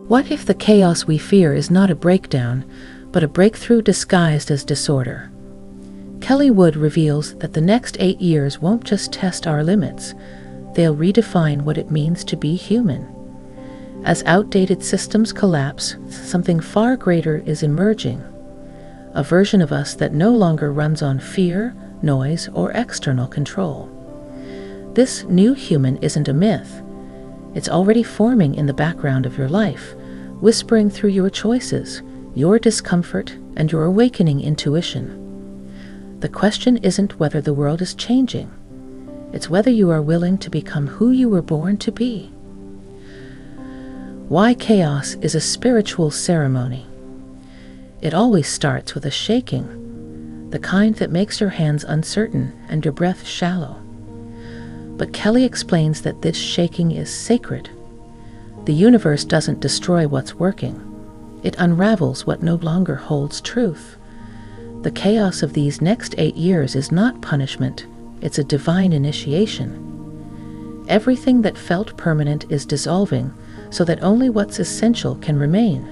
What if the chaos we fear is not a breakdown, but a breakthrough disguised as disorder? Kelly Wood reveals that the next 8 years won't just test our limits, they'll redefine what it means to be human. As outdated systems collapse, something far greater is emerging. A version of us that no longer runs on fear, noise, or external control. This new human isn't a myth. It's already forming in the background of your life, whispering through your choices, your discomfort, and your awakening intuition. The question isn't whether the world is changing. It's whether you are willing to become who you were born to be. Why chaos is a spiritual ceremony. It always starts with a shaking, the kind that makes your hands uncertain and your breath shallow. But Kelly explains that this shaking is sacred. The universe doesn't destroy what's working. It unravels what no longer holds truth. The chaos of these next 8 years is not punishment, it's a divine initiation. Everything that felt permanent is dissolving so that only what's essential can remain.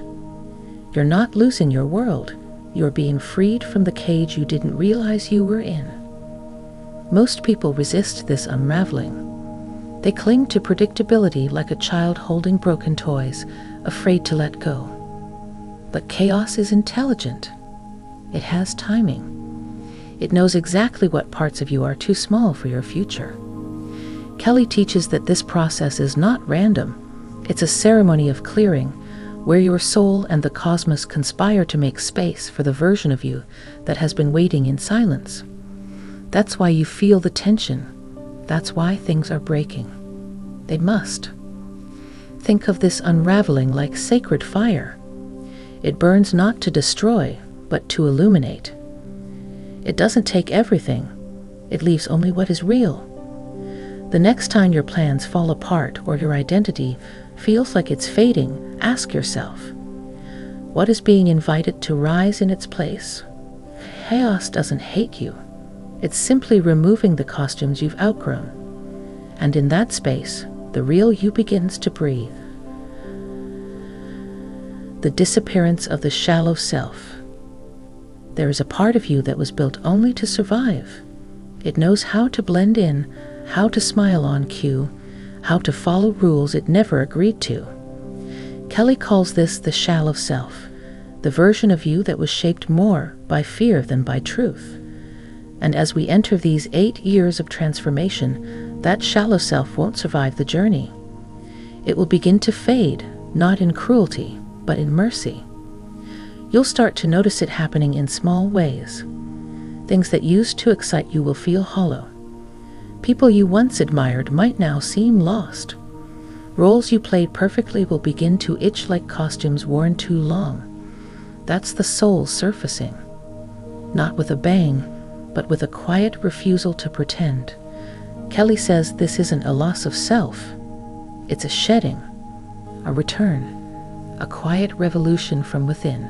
You're not losing your world, you're being freed from the cage you didn't realize you were in. Most people resist this unraveling. They cling to predictability like a child holding broken toys, afraid to let go. But chaos is intelligent. It has timing. It knows exactly what parts of you are too small for your future. Kelly teaches that this process is not random. It's a ceremony of clearing, where your soul and the cosmos conspire to make space for the version of you that has been waiting in silence. That's why you feel the tension. That's why things are breaking. They must. Think of this unraveling like sacred fire. It burns not to destroy, but to illuminate. It doesn't take everything. It leaves only what is real. The next time your plans fall apart or your identity feels like it's fading, ask yourself, what is being invited to rise in its place? Chaos doesn't hate you. It's simply removing the costumes you've outgrown. And in that space, the real you begins to breathe. The disappearance of the shallow self. There is a part of you that was built only to survive. It knows how to blend in, how to smile on cue, how to follow rules it never agreed to. Kelly calls this the shallow self, the version of you that was shaped more by fear than by truth. And as we enter these 8 years of transformation, that shallow self won't survive the journey. It will begin to fade, not in cruelty, but in mercy. You'll start to notice it happening in small ways. Things that used to excite you will feel hollow. People you once admired might now seem lost. Roles you played perfectly will begin to itch like costumes worn too long. That's the soul surfacing. Not with a bang, but with a quiet refusal to pretend. Kelly says this isn't a loss of self. It's a shedding, a return, a quiet revolution from within.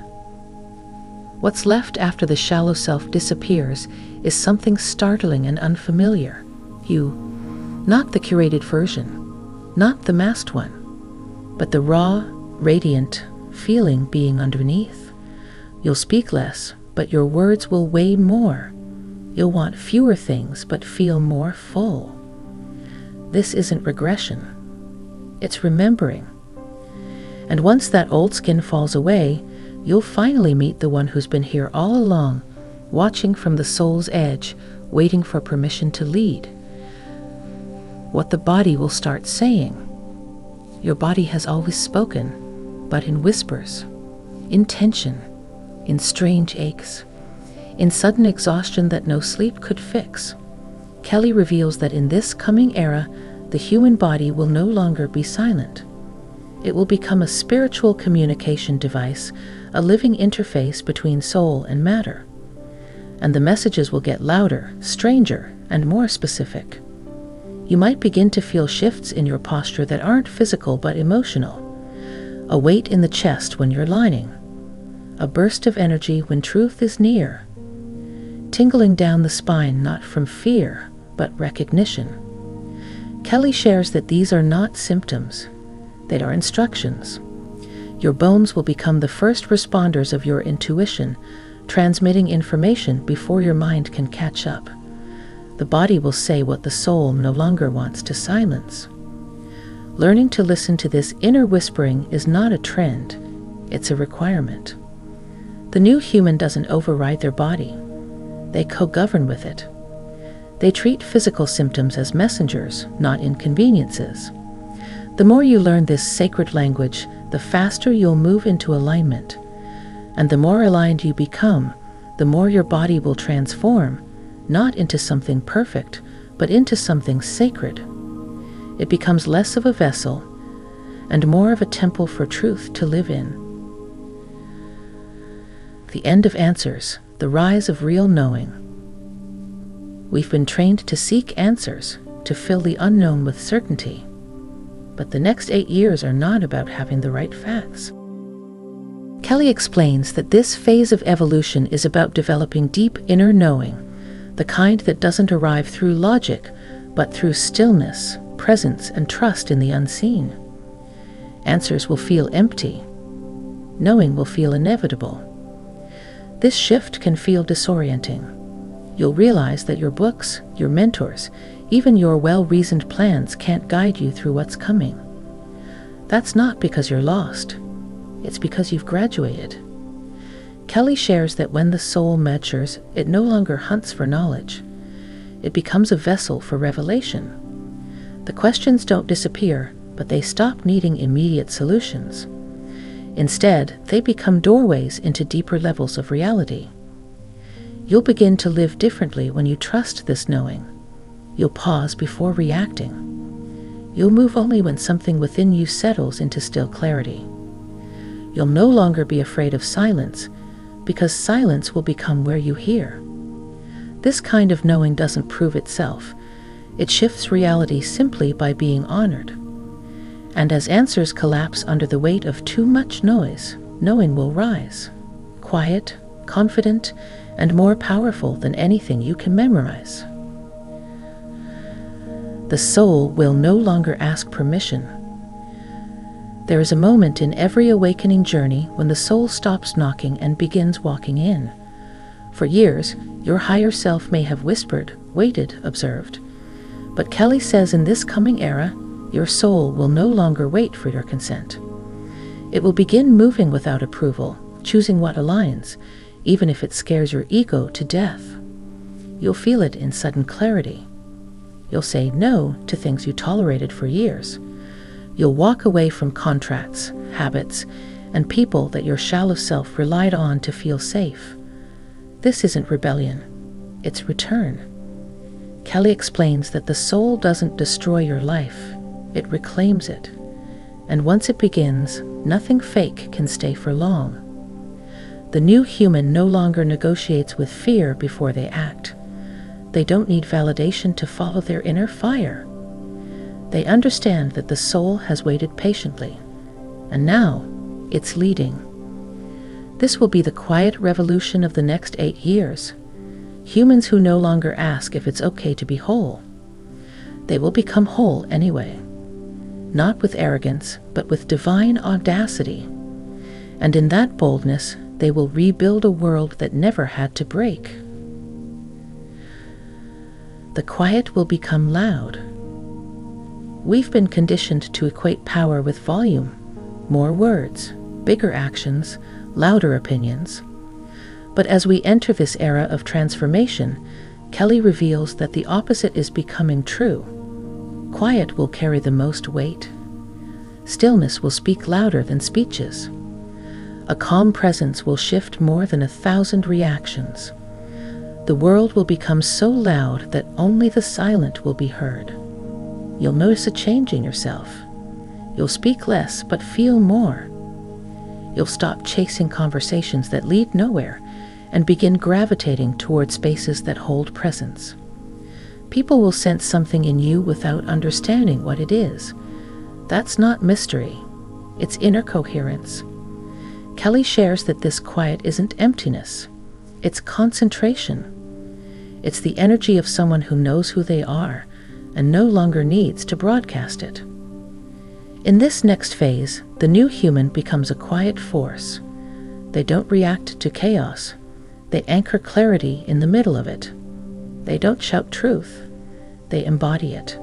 What's left after the shallow self disappears is something startling and unfamiliar. You, not the curated version, not the masked one, but the raw, radiant feeling being underneath. You'll speak less, but your words will weigh more. You'll want fewer things, but feel more full. This isn't regression. It's remembering. And once that old skin falls away, you'll finally meet the one who's been here all along, watching from the soul's edge, waiting for permission to lead. What the body will start saying. Your body has always spoken, but in whispers, in tension, in strange aches, in sudden exhaustion that no sleep could fix. Kelly reveals that in this coming era, the human body will no longer be silent. It will become a spiritual communication device, a living interface between soul and matter. And the messages will get louder, stranger, and more specific. You might begin to feel shifts in your posture that aren't physical but emotional. A weight in the chest when you're lining. A burst of energy when truth is near. Tingling down the spine not from fear, but recognition. Kelly shares that these are not symptoms. They are instructions. Your bones will become the first responders of your intuition, transmitting information before your mind can catch up. The body will say what the soul no longer wants to silence. Learning to listen to this inner whispering is not a trend, it's a requirement. The new human doesn't override their body. They co-govern with it. They treat physical symptoms as messengers, not inconveniences. The more you learn this sacred language, the faster you'll move into alignment. And the more aligned you become, the more your body will transform, not into something perfect, but into something sacred. It becomes less of a vessel and more of a temple for truth to live in. The end of answers, the rise of real knowing. We've been trained to seek answers, to fill the unknown with certainty. But the next 8 years are not about having the right facts. Kelly explains that this phase of evolution is about developing deep inner knowing, the kind that doesn't arrive through logic, but through stillness, presence, and trust in the unseen. Answers will feel empty. Knowing will feel inevitable. This shift can feel disorienting. You'll realize that your books, your mentors, even your well-reasoned plans can't guide you through what's coming. That's not because you're lost. It's because you've graduated. Kelly shares that when the soul matures, it no longer hunts for knowledge. It becomes a vessel for revelation. The questions don't disappear, but they stop needing immediate solutions. Instead, they become doorways into deeper levels of reality. You'll begin to live differently when you trust this knowing. You'll pause before reacting. You'll move only when something within you settles into still clarity. You'll no longer be afraid of silence, because silence will become where you hear. This kind of knowing doesn't prove itself. It shifts reality simply by being honored. And as answers collapse under the weight of too much noise, knowing will rise, quiet, confident, and more powerful than anything you can memorize. The soul will no longer ask permission. There is a moment in every awakening journey when the soul stops knocking and begins walking in. For years, your higher self may have whispered, waited, observed. But Kelly says in this coming era, your soul will no longer wait for your consent. It will begin moving without approval, choosing what aligns, even if it scares your ego to death. You'll feel it in sudden clarity. You'll say no to things you tolerated for years. You'll walk away from contracts, habits, and people that your shallow self relied on to feel safe. This isn't rebellion, it's return. Kelly explains that the soul doesn't destroy your life, it reclaims it. And once it begins, nothing fake can stay for long. The new human no longer negotiates with fear before they act. They don't need validation to follow their inner fire. They understand that the soul has waited patiently, and now it's leading. This will be the quiet revolution of the next 8 years. Humans who no longer ask if it's okay to be whole. They will become whole anyway. Not with arrogance, but with divine audacity. And in that boldness, they will rebuild a world that never had to break. The quiet will become loud. We've been conditioned to equate power with volume, more words, bigger actions, louder opinions. But as we enter this era of transformation, Kelly reveals that the opposite is becoming true. Quiet will carry the most weight. Stillness will speak louder than speeches. A calm presence will shift more than 1,000 reactions. The world will become so loud that only the silent will be heard. You'll notice a change in yourself. You'll speak less, but feel more. You'll stop chasing conversations that lead nowhere and begin gravitating toward spaces that hold presence. People will sense something in you without understanding what it is. That's not mystery. It's inner coherence. Kelly shares that this quiet isn't emptiness. It's concentration. It's the energy of someone who knows who they are and no longer needs to broadcast it. In this next phase, the new human becomes a quiet force. They don't react to chaos. They anchor clarity in the middle of it. They don't shout truth. They embody it.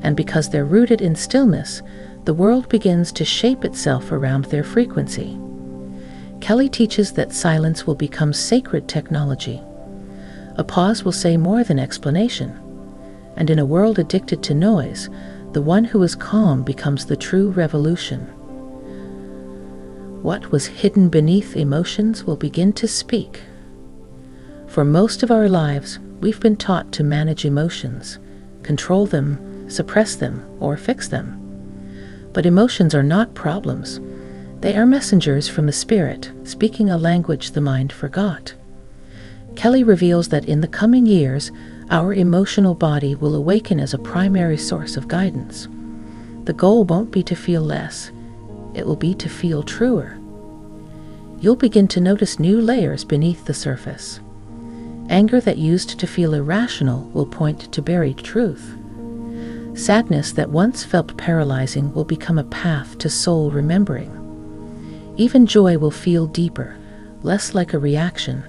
And because they're rooted in stillness, the world begins to shape itself around their frequency. Kelly teaches that silence will become sacred technology. A pause will say more than explanation. And in a world addicted to noise, the one who is calm becomes the true revolution. What was hidden beneath emotions will begin to speak. For most of our lives, we've been taught to manage emotions, control them, suppress them, or fix them. But emotions are not problems. They are messengers from the spirit, speaking a language the mind forgot. Kelly reveals that in the coming years, our emotional body will awaken as a primary source of guidance. The goal won't be to feel less. It will be to feel truer. You'll begin to notice new layers beneath the surface. Anger that used to feel irrational will point to buried truth. Sadness that once felt paralyzing will become a path to soul remembering. Even joy will feel deeper, less like a reaction,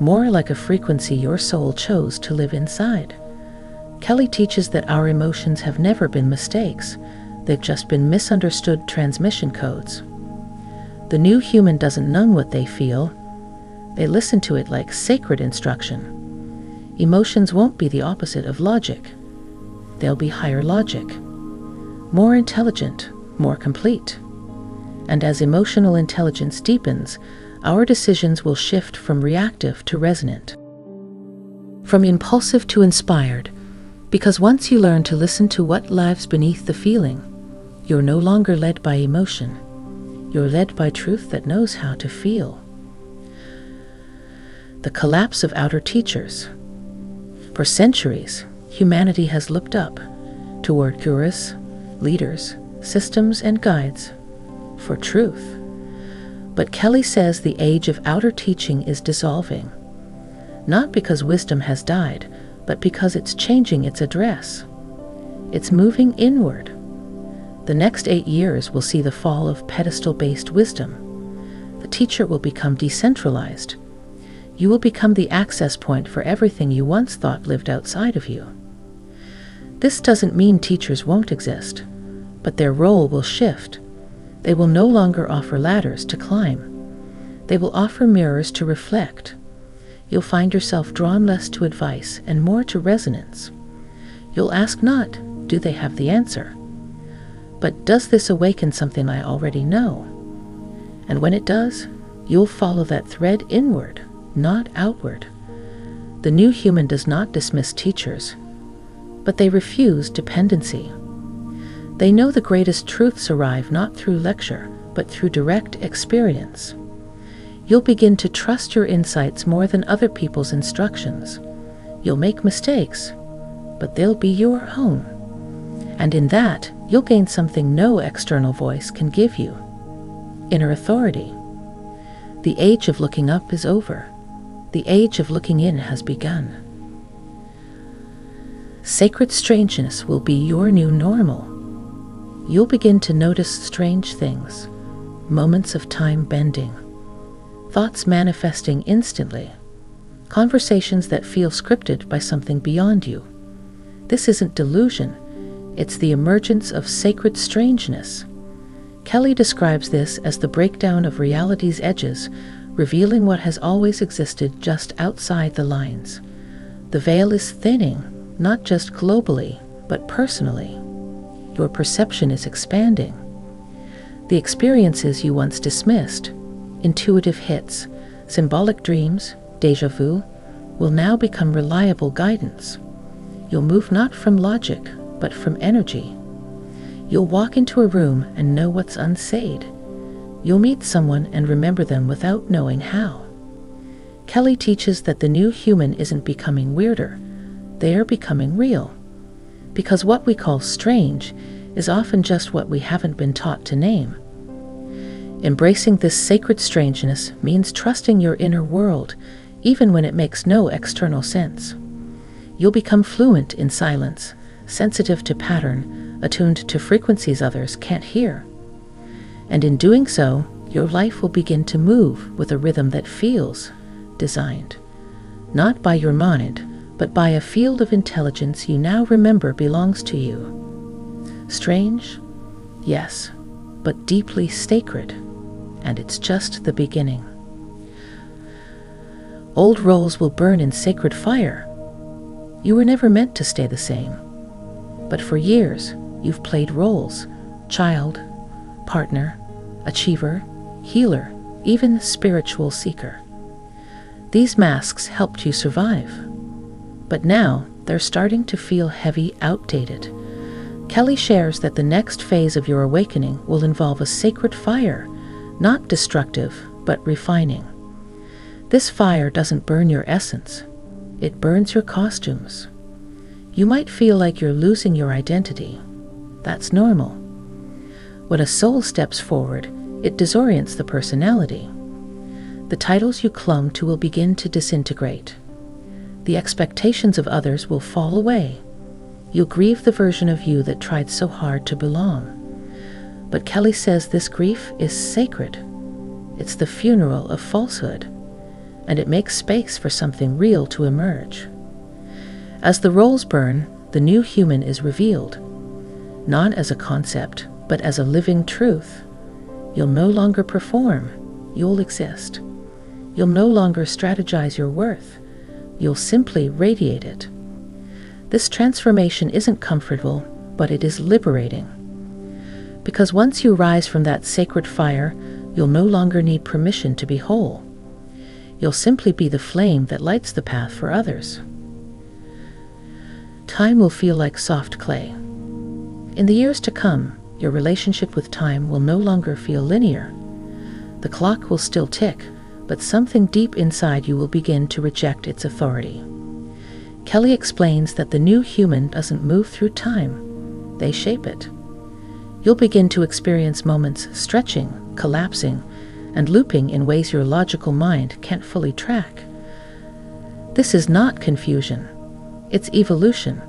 more like a frequency your soul chose to live inside. Kelly teaches that our emotions have never been mistakes. They've just been misunderstood transmission codes. The new human doesn't numb what they feel. They listen to it like sacred instruction. Emotions won't be the opposite of logic. They'll be higher logic, more intelligent, more complete. And as emotional intelligence deepens, our decisions will shift from reactive to resonant, from impulsive to inspired, because once you learn to listen to what lies beneath the feeling, you're no longer led by emotion. You're led by truth that knows how to feel. The collapse of outer teachers. For centuries, humanity has looked up toward gurus, leaders, systems, and guides for truth. But Kelly says the age of outer teaching is dissolving, not because wisdom has died, but because it's changing its address. It's moving inward. The next 8 years will see the fall of pedestal-based wisdom. The teacher will become decentralized. You will become the access point for everything you once thought lived outside of you. This doesn't mean teachers won't exist, but their role will shift. They will no longer offer ladders to climb. They will offer mirrors to reflect. You'll find yourself drawn less to advice and more to resonance. You'll ask not, do they have the answer? But does this awaken something I already know? And when it does, you'll follow that thread inward, not outward. The new human does not dismiss teachers, but they refuse dependency. They know the greatest truths arrive not through lecture, but through direct experience. You'll begin to trust your insights more than other people's instructions. You'll make mistakes, but they'll be your own. And in that, you'll gain something no external voice can give you: inner authority. The age of looking up is over. The age of looking in has begun. Sacred strangeness will be your new normal. You'll begin to notice strange things, moments of time bending, thoughts manifesting instantly, conversations that feel scripted by something beyond you. This isn't delusion, it's the emergence of sacred strangeness. Kelly describes this as the breakdown of reality's edges, revealing what has always existed just outside the lines. The veil is thinning, not just globally, but personally. Your perception is expanding. The experiences you once dismissed, intuitive hits, symbolic dreams, déjà vu, will now become reliable guidance. You'll move not from logic, but from energy. You'll walk into a room and know what's unsaid. You'll meet someone and remember them without knowing how. Kelly teaches that the new human isn't becoming weirder. They are becoming real. Because what we call strange is often just what we haven't been taught to name. Embracing this sacred strangeness means trusting your inner world, even when it makes no external sense. You'll become fluent in silence, sensitive to pattern, attuned to frequencies others can't hear. And in doing so, your life will begin to move with a rhythm that feels designed, not by your mind, but by a field of intelligence you now remember belongs to you. Strange? Yes, but deeply sacred, and it's just the beginning. Old roles will burn in sacred fire. You were never meant to stay the same, but for years you've played roles: child, partner, achiever, healer, even spiritual seeker. These masks helped you survive, but now they're starting to feel heavy, outdated. Kelly shares that the next phase of your awakening will involve a sacred fire, not destructive, but refining. This fire doesn't burn your essence, it burns your costumes. You might feel like you're losing your identity. That's normal. When a soul steps forward, it disorients the personality. The titles you clung to will begin to disintegrate. The expectations of others will fall away. You'll grieve the version of you that tried so hard to belong. But Kelly says this grief is sacred. It's the funeral of falsehood, and it makes space for something real to emerge. As the roles burn, the new human is revealed, not as a concept, but as a living truth. You'll no longer perform, you'll exist. You'll no longer strategize your worth, you'll simply radiate it. This transformation isn't comfortable, but it is liberating. Because once you rise from that sacred fire, you'll no longer need permission to be whole. You'll simply be the flame that lights the path for others. Time will feel like soft clay. In the years to come, your relationship with time will no longer feel linear. The clock will still tick, but something deep inside you will begin to reject its authority. Kelly explains that the new human doesn't move through time, they shape it. You'll begin to experience moments stretching, collapsing, and looping in ways your logical mind can't fully track. This is not confusion, it's evolution.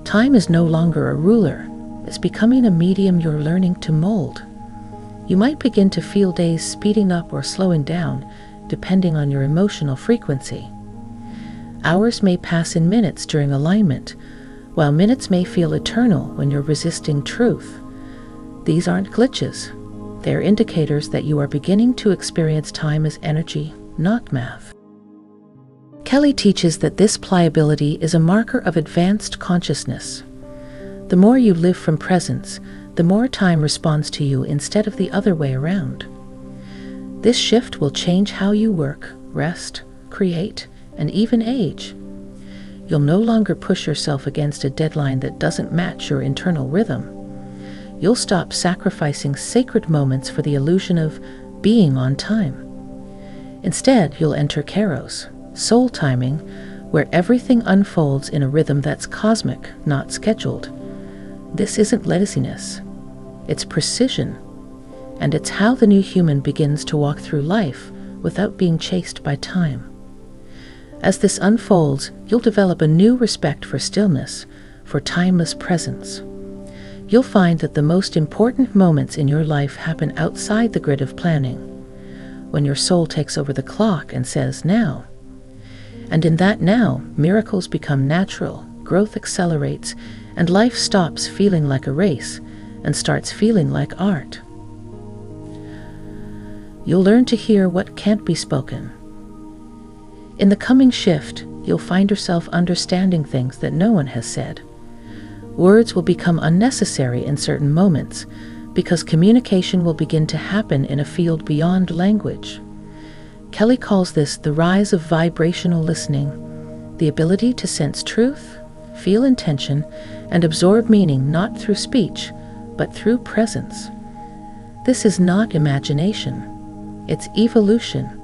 Time is no longer a ruler, it's becoming a medium you're learning to mold. You might begin to feel days speeding up or slowing down, depending on your emotional frequency. Hours may pass in minutes during alignment, while minutes may feel eternal when you're resisting truth. These aren't glitches. They're indicators that you are beginning to experience time as energy, not math. Kelly teaches that this pliability is a marker of advanced consciousness. The more you live from presence, the more time responds to you instead of the other way around. This shift will change how you work, rest, create, and even age. You'll no longer push yourself against a deadline that doesn't match your internal rhythm. You'll stop sacrificing sacred moments for the illusion of being on time. Instead, you'll enter Kairos, soul timing, where everything unfolds in a rhythm that's cosmic, not scheduled. This isn't laziness, it's precision, and it's how the new human begins to walk through life without being chased by time. As this unfolds, you'll develop a new respect for stillness, for timeless presence. You'll find that the most important moments in your life happen outside the grid of planning, when your soul takes over the clock and says, now. And in that now, miracles become natural, growth accelerates, and life stops feeling like a race and starts feeling like art. You'll learn to hear what can't be spoken. In the coming shift, you'll find yourself understanding things that no one has said. Words will become unnecessary in certain moments because communication will begin to happen in a field beyond language. Kelly calls this the rise of vibrational listening, the ability to sense truth, feel intention, and absorb meaning not through speech, but through presence. This is not imagination, it's evolution.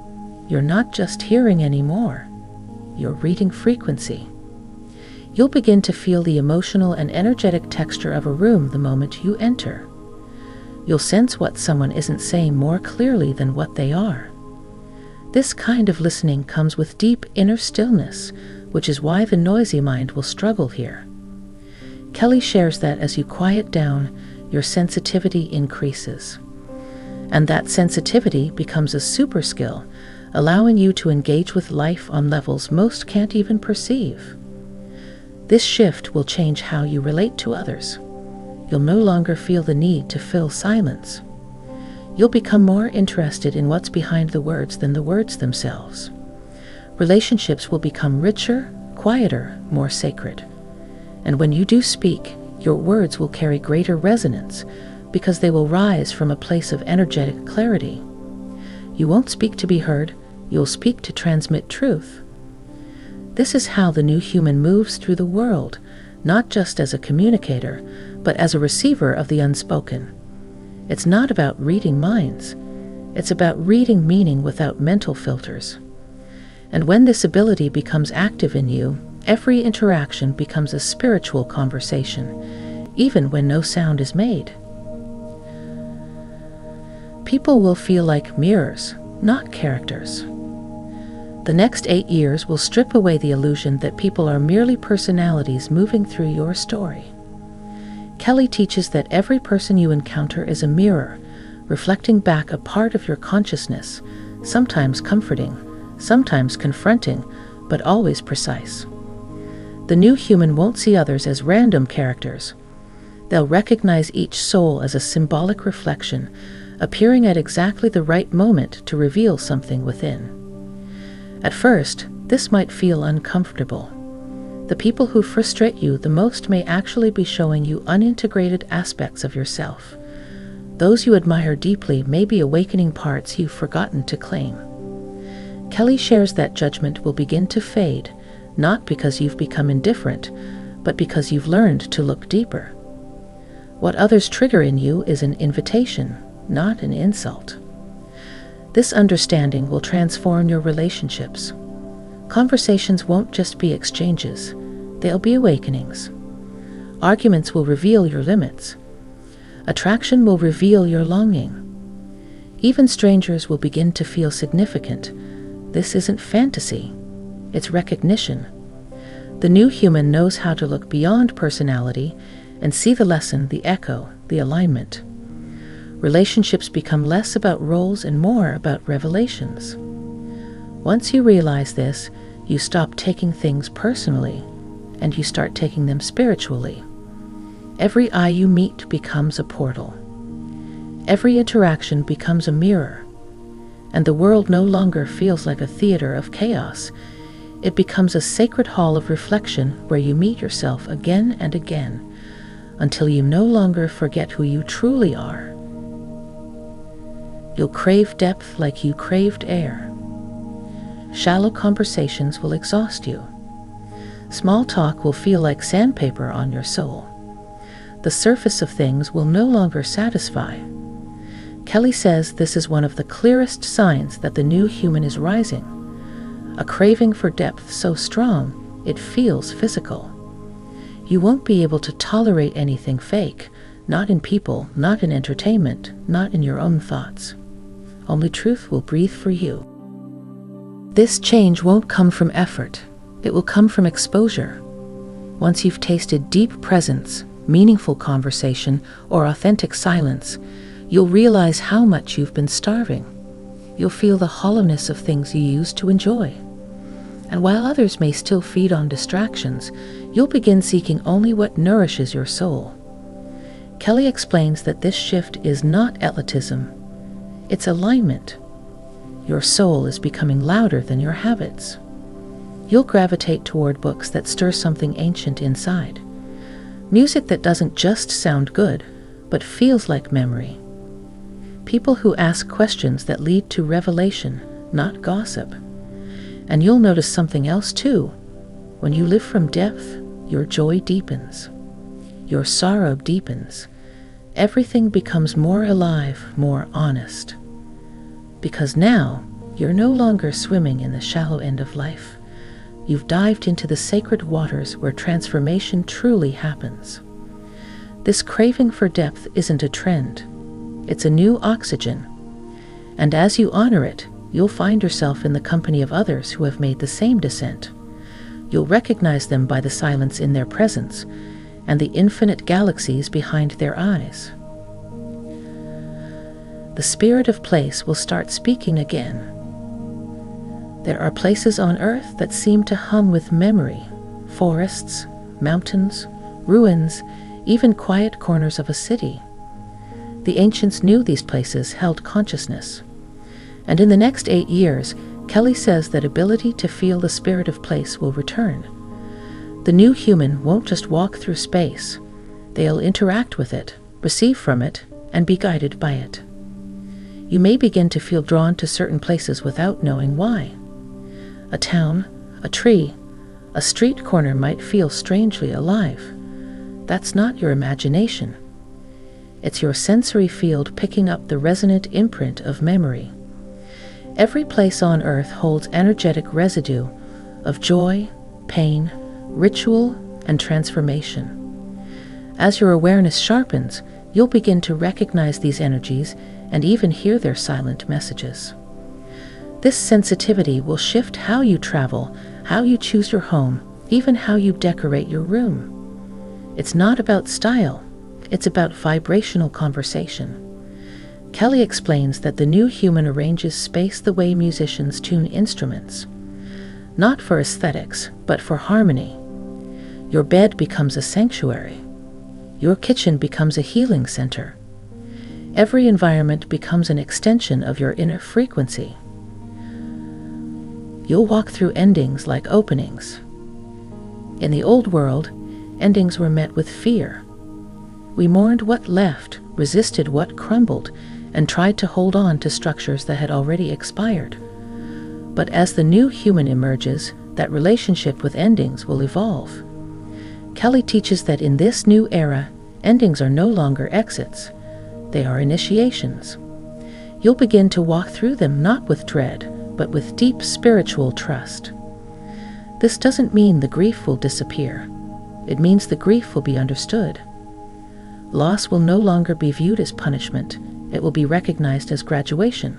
You're not just hearing anymore, you're reading frequency. You'll begin to feel the emotional and energetic texture of a room the moment you enter. You'll sense what someone isn't saying more clearly than what they are. This kind of listening comes with deep inner stillness, which is why the noisy mind will struggle here. Kelly shares that as you quiet down, your sensitivity increases. And that sensitivity becomes a super skill, allowing you to engage with life on levels most can't even perceive. This shift will change how you relate to others. You'll no longer feel the need to fill silence. You'll become more interested in what's behind the words than the words themselves. Relationships will become richer, quieter, more sacred. And when you do speak, your words will carry greater resonance because they will rise from a place of energetic clarity. You won't speak to be heard, you'll speak to transmit truth. This is how the new human moves through the world, not just as a communicator, but as a receiver of the unspoken. It's not about reading minds. It's about reading meaning without mental filters. And when this ability becomes active in you, every interaction becomes a spiritual conversation, even when no sound is made. People will feel like mirrors, not characters. The next 8 years will strip away the illusion that people are merely personalities moving through your story. Kelly teaches that every person you encounter is a mirror, reflecting back a part of your consciousness, sometimes comforting, sometimes confronting, but always precise. The new human won't see others as random characters. They'll recognize each soul as a symbolic reflection, appearing at exactly the right moment to reveal something within. At first, this might feel uncomfortable. The people who frustrate you the most may actually be showing you unintegrated aspects of yourself. Those you admire deeply may be awakening parts you've forgotten to claim. Kelly shares that judgment will begin to fade, not because you've become indifferent, but because you've learned to look deeper. What others trigger in you is an invitation, not an insult. This understanding will transform your relationships. Conversations won't just be exchanges, they'll be awakenings. Arguments will reveal your limits. Attraction will reveal your longing. Even strangers will begin to feel significant. This isn't fantasy, it's recognition. The new human knows how to look beyond personality and see the lesson, the echo, the alignment. Relationships become less about roles and more about revelations. Once you realize this, you stop taking things personally, and you start taking them spiritually. Every eye you meet becomes a portal. Every interaction becomes a mirror, and the world no longer feels like a theater of chaos. It becomes a sacred hall of reflection where you meet yourself again and again, until you no longer forget who you truly are. You'll crave depth like you craved air. Shallow conversations will exhaust you. Small talk will feel like sandpaper on your soul. The surface of things will no longer satisfy. Kelly says this is one of the clearest signs that the new human is rising. A craving for depth so strong, it feels physical. You won't be able to tolerate anything fake, not in people, not in entertainment, not in your own thoughts. Only truth will breathe for you. This change won't come from effort. It will come from exposure. Once you've tasted deep presence, meaningful conversation, or authentic silence, you'll realize how much you've been starving. You'll feel the hollowness of things you used to enjoy. And while others may still feed on distractions, you'll begin seeking only what nourishes your soul. Kelly explains that this shift is not elitism. It's alignment. Your soul is becoming louder than your habits. You'll gravitate toward books that stir something ancient inside. Music that doesn't just sound good, but feels like memory. People who ask questions that lead to revelation, not gossip. And you'll notice something else too. When you live from depth, your joy deepens. Your sorrow deepens. Everything becomes more alive, more honest. Because now, you're no longer swimming in the shallow end of life. You've dived into the sacred waters where transformation truly happens. This craving for depth isn't a trend. It's a new oxygen. And as you honor it, you'll find yourself in the company of others who have made the same descent. You'll recognize them by the silence in their presence, and the infinite galaxies behind their eyes. The spirit of place will start speaking again. There are places on earth that seem to hum with memory: forests, mountains, ruins, even quiet corners of a city. The ancients knew these places held consciousness. And in the next 8 years, Kelly says that ability to feel the spirit of place will return. The new human won't just walk through space. They'll interact with it, receive from it, and be guided by it. You may begin to feel drawn to certain places without knowing why. A town, a tree, a street corner might feel strangely alive. That's not your imagination. It's your sensory field picking up the resonant imprint of memory. Every place on earth holds energetic residue of joy, pain, ritual, and transformation. As your awareness sharpens, you'll begin to recognize these energies and even hear their silent messages. This sensitivity will shift how you travel, how you choose your home, even how you decorate your room. It's not about style, it's about vibrational conversation. Kelly explains that the new human arranges space the way musicians tune instruments, not for aesthetics, but for harmony. Your bed becomes a sanctuary. Your kitchen becomes a healing center. Every environment becomes an extension of your inner frequency. You'll walk through endings like openings. In the old world, endings were met with fear. We mourned what left, resisted what crumbled, and tried to hold on to structures that had already expired. But as the new human emerges, that relationship with endings will evolve. Kelly teaches that in this new era, endings are no longer exits. They are initiations. You'll begin to walk through them not with dread, but with deep spiritual trust. This doesn't mean the grief will disappear. It means the grief will be understood. Loss will no longer be viewed as punishment. It will be recognized as graduation.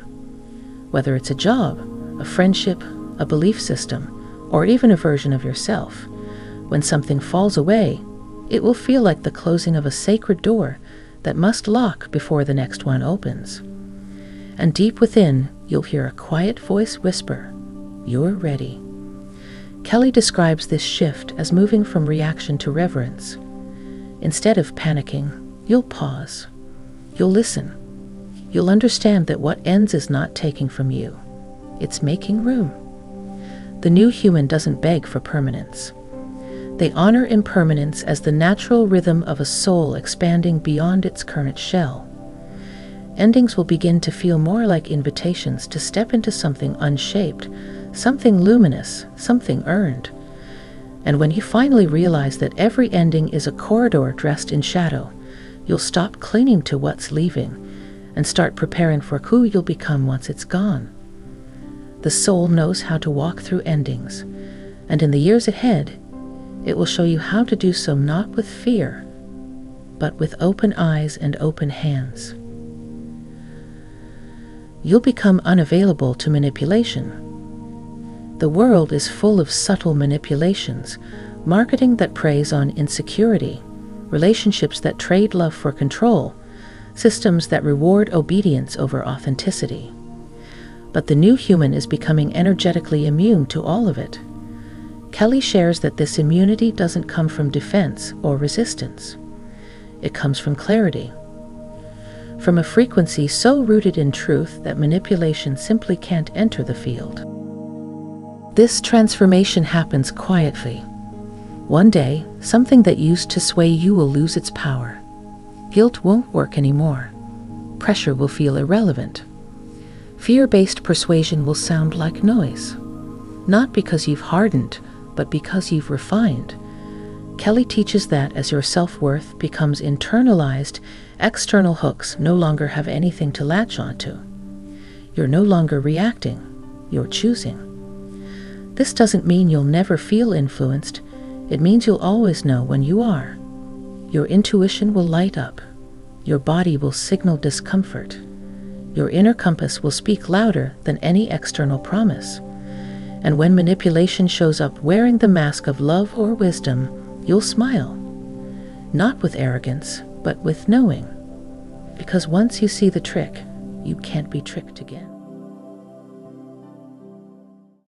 Whether it's a job, a friendship, a belief system, or even a version of yourself, when something falls away, it will feel like the closing of a sacred door that must lock before the next one opens. And deep within, you'll hear a quiet voice whisper, "You're ready." Kelly describes this shift as moving from reaction to reverence. Instead of panicking, you'll pause. You'll listen. You'll understand that what ends is not taking from you. It's making room. The new human doesn't beg for permanence. They honor impermanence as the natural rhythm of a soul expanding beyond its current shell. Endings will begin to feel more like invitations to step into something unshaped, something luminous, something earned. And when you finally realize that every ending is a corridor dressed in shadow, you'll stop clinging to what's leaving and start preparing for who you'll become once it's gone. The soul knows how to walk through endings, and in the years ahead, it will show you how to do so not with fear, but with open eyes and open hands. You'll become unavailable to manipulation. The world is full of subtle manipulations, marketing that preys on insecurity, relationships that trade love for control, systems that reward obedience over authenticity. But the new human is becoming energetically immune to all of it. Kelly shares that this immunity doesn't come from defense or resistance. It comes from clarity, from a frequency so rooted in truth that manipulation simply can't enter the field. This transformation happens quietly. One day, something that used to sway you will lose its power. Guilt won't work anymore. Pressure will feel irrelevant. Fear-based persuasion will sound like noise, not because you've hardened, but because you've refined. Kelly teaches that as your self-worth becomes internalized, external hooks no longer have anything to latch onto. You're no longer reacting, you're choosing. This doesn't mean you'll never feel influenced. It means you'll always know when you are. Your intuition will light up. Your body will signal discomfort. Your inner compass will speak louder than any external promise. And when manipulation shows up wearing the mask of love or wisdom, you'll smile. not with arrogance, but with knowing. Because once you see the trick, you can't be tricked again.